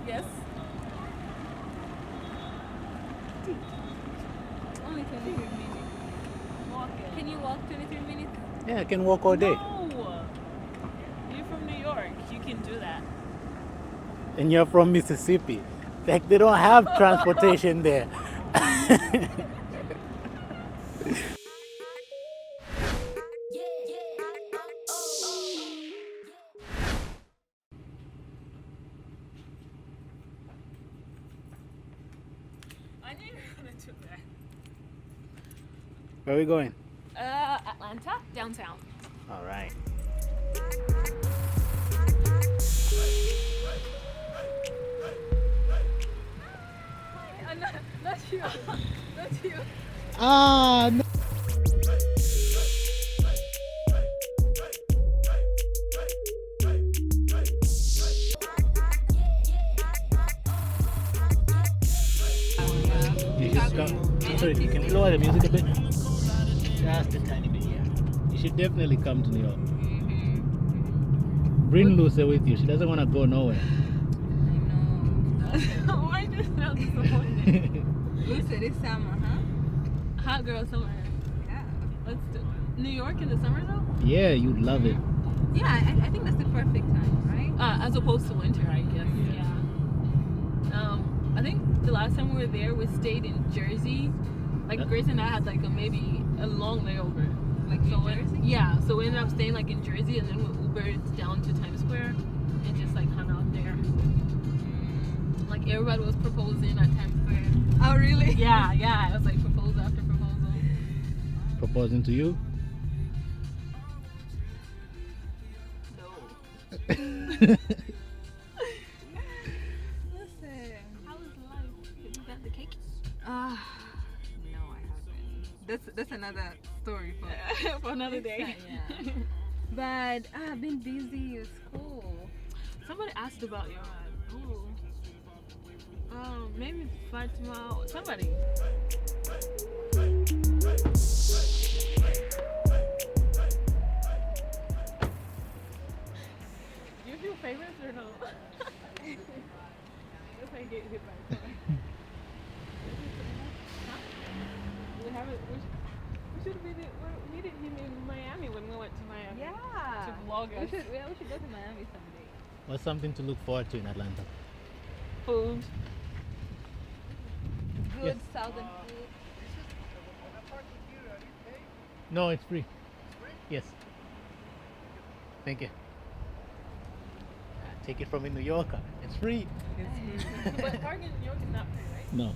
Yes. Only 23 minutes. Walking. Can you walk 23 minutes? Yeah, I can walk all day. No. You're from New York. You can do that. And you're from Mississippi. Like, they don't have transportation there. I knew you were going to do that. Where are we going? Atlanta, downtown. All right. Not you. Not you. Ah, no. Sorry, can you lower the music a bit? Just a tiny bit, yeah. You should definitely come to New York. Bring Lucy with you. She doesn't want to go nowhere. I know. Why do you sound disappointed? Lucy, this summer, huh? Hot girl summer. Yeah. Let's do New York in the summer though? Yeah, you'd love it. Yeah, I think that's the perfect time, right? As opposed to winter, I guess. Yeah. I think the last time we were there, we stayed in Jersey. Like Grace and I had like maybe a long layover. Like New Jersey? Yeah, so we ended up staying like in Jersey, and then we Ubered down to Times Square and just like hung out there. Like everybody was proposing at Times Square. Oh, really? Yeah, it was like proposal after proposal. Proposing to you? No. Listen. How was life? Have you got the cake? No, I haven't. That's another story for For another day. Yeah. But I've been busy with school. Somebody asked about your maybe Fatima or somebody. Do you feel famous or no? If I get hit by a car. We haven't. We should have been. We meeting him in Miami when we went to Miami. Yeah. To vlog us. We should go to Miami someday. What's something to look forward to in Atlanta? Food. Good Yes. southern food. No, it's free. Yes. Thank you. Take it from a New Yorker. It's free. But parking in New York is not free, right? No.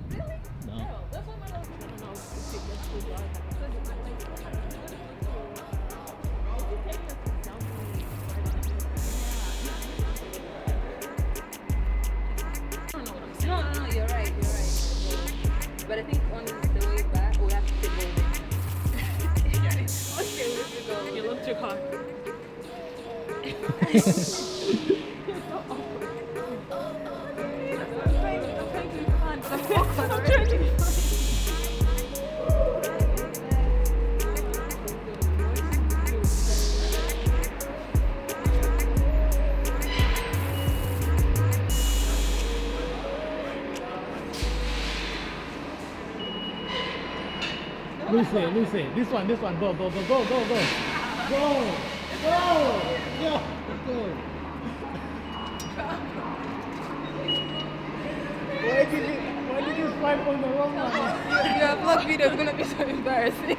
Really? No. No. That's why my dog doesn't know if you take this food or not. No, you're right. But I think on the way back, we'll have to take over. Okay, let's go. You left your car. Lucy, this one, go. Go. Yo, go. Why did you swipe on the wrong one? Your vlog video is gonna be so embarrassing.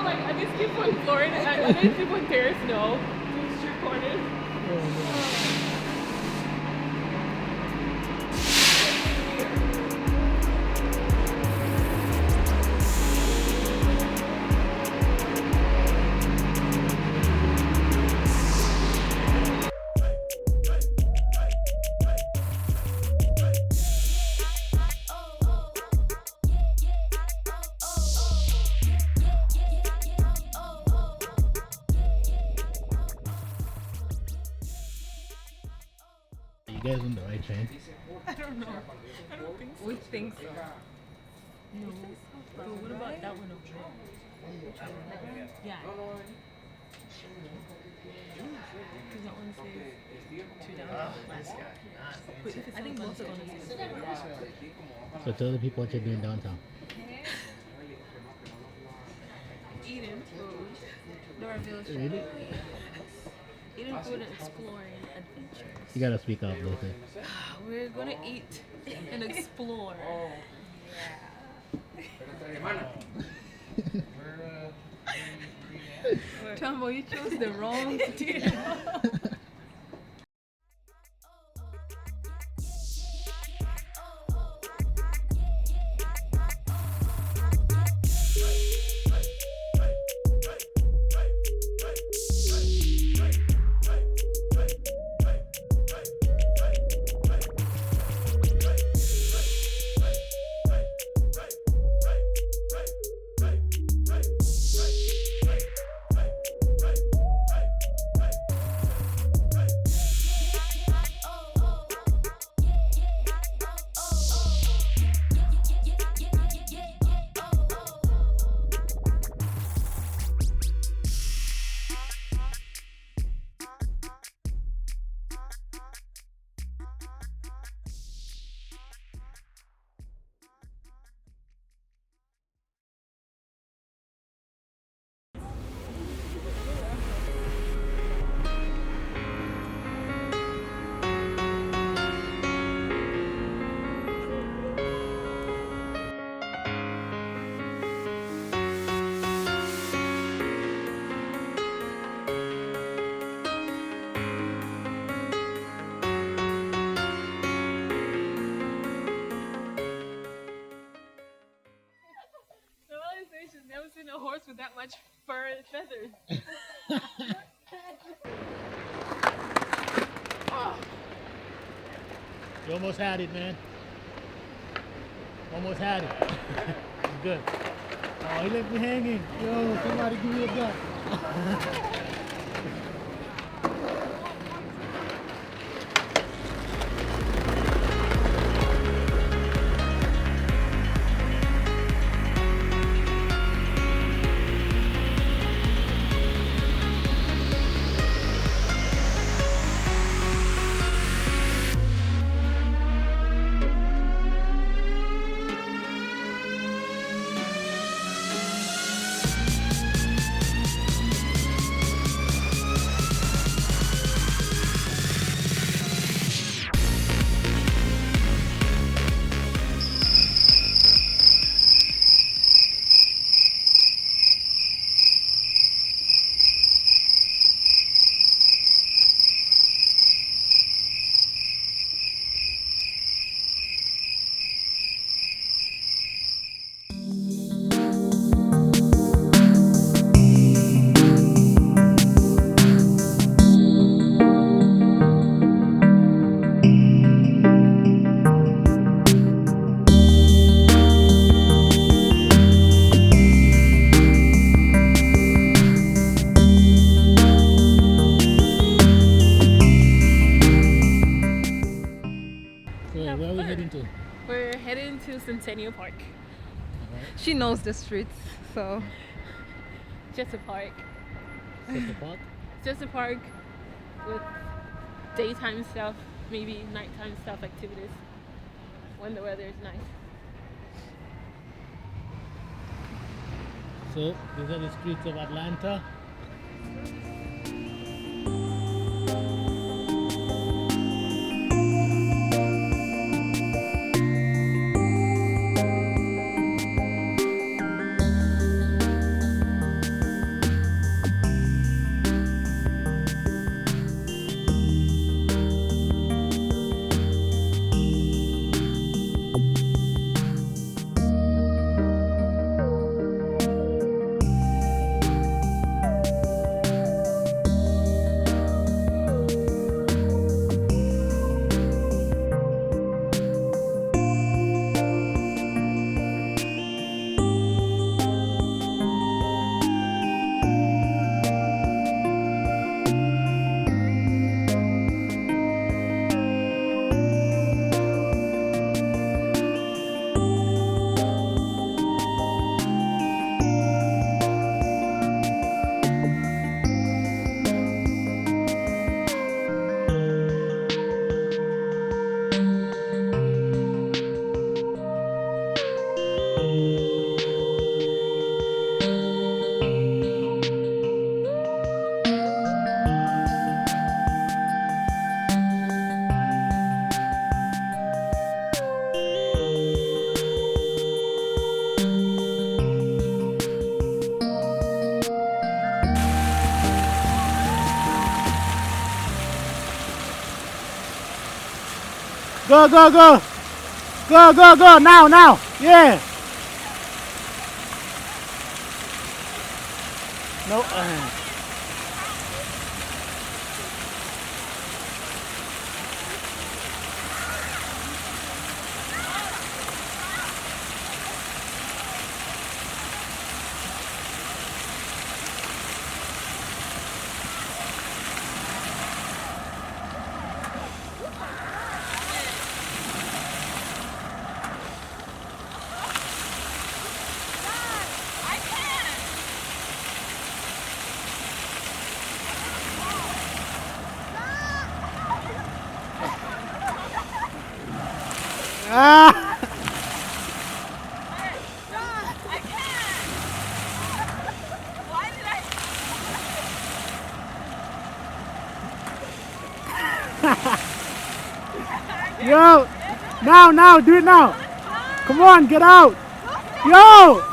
Like, are these people in Florida? Are these people in Paris? No. These street corners? You guys on the right train? I don't know. I don't think so. We think so. No. So what about that one over there? Yeah. Because that one says I think most of them. So tell the people what you're doing downtown. Eating food. Doraville Street. Really? Eating food and exploring adventures. You gotta speak up, Luther. We're gonna eat and explore. Tombo, you chose the wrong deal. She's never seen a horse with that much fur and feathers. You almost had it, man. Almost had it. It's good. Oh, he left me hanging. Yo, somebody give me a gun. Where are we heading to? We're heading to Centennial Park. She knows the streets, so. Just a park. Just the park? Just a park with daytime stuff, maybe nighttime stuff activities when the weather is nice. So, these are the streets of Atlanta. Go, go, go. Go, go, go. Now, now. Yeah. No. Ah. I can't. Why did I? Yo. Now, now. Do it now. Come on, get out. Yo.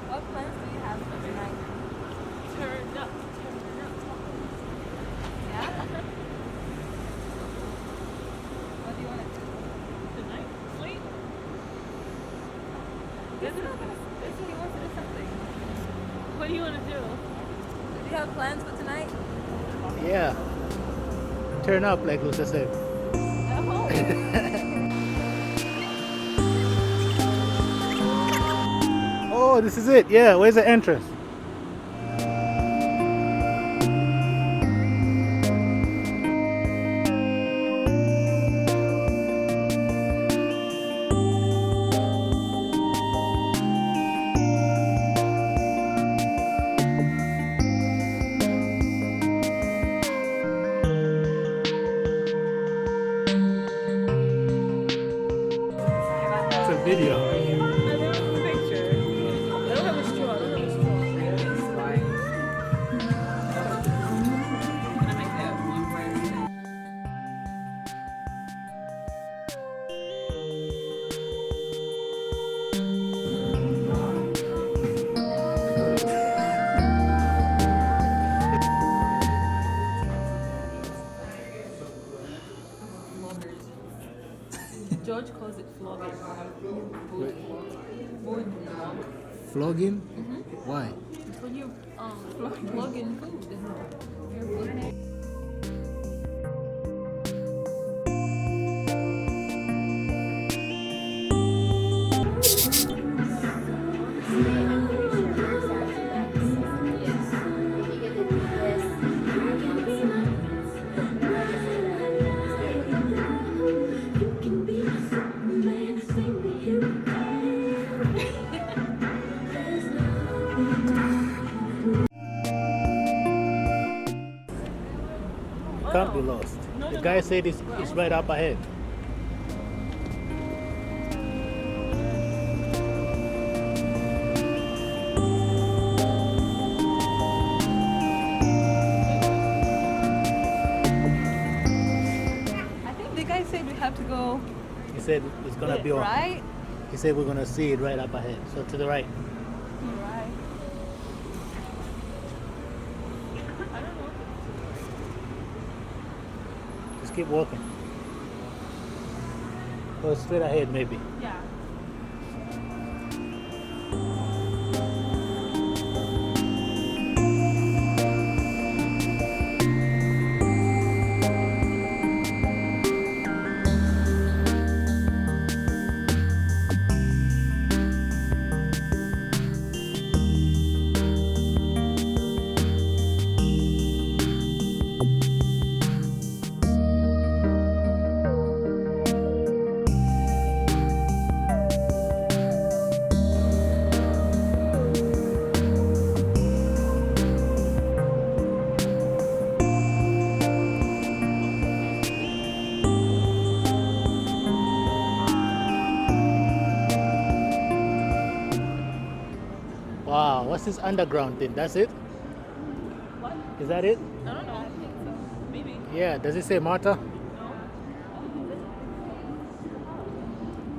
What plans do you have for tonight? Turn up. Yeah? What do you want to do? Tonight? Sleep? He's not gonna. He wants to do something. What do you want to do? Do you have plans for tonight? Yeah. Turn up, like Lucia said. At home. Oh, this is it. Yeah. Where's the entrance? It's a video. I don't have a picture. I don't have a straw. Can I make that one first? George calls it flogging. Food flog. Vlogging? Why? It's when you flog in food. Your food. Can't be lost. No, The no, guy no. said it's right up ahead. I think the guy said we have to go He said it's gonna be on. right. He said we're gonna see it right up ahead. So to the right. Right. I don't know. Just keep walking. Go straight ahead, maybe. Yeah. what's this underground thing? That's it? What? Is that it? I don't know. I think so. Maybe. Yeah, does it say Marta?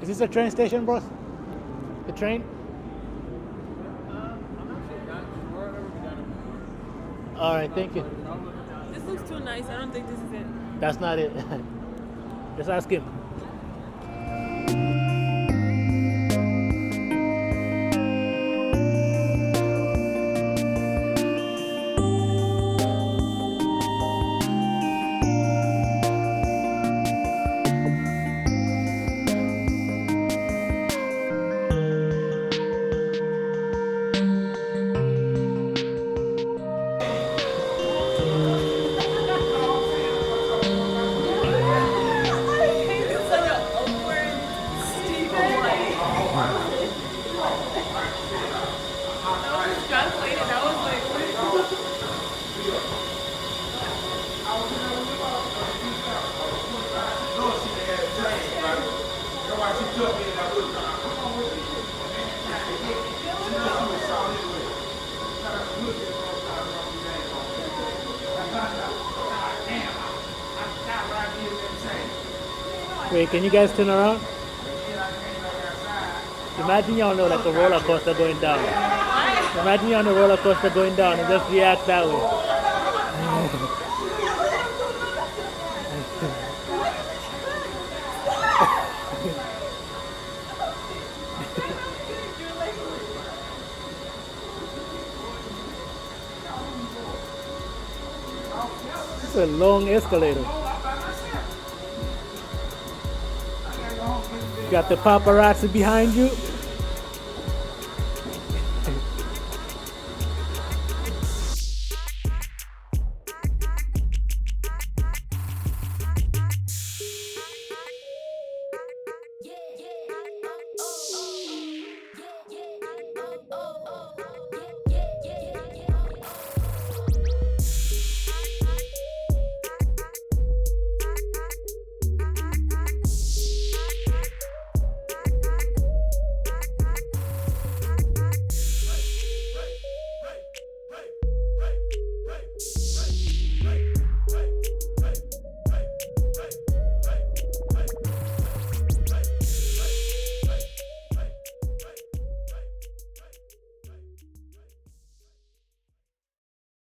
Is this a train station, bro? The train? Alright, thank you. This looks too nice. I don't think this is it. That's not it. Just ask him. It's such an upward, steep flight. That was translated. That was like, Wait, can you guys turn around? Imagine you're on like a roller coaster going down. Imagine you're on a roller coaster going down and just react that way. It's a long escalator. Got the paparazzi behind you.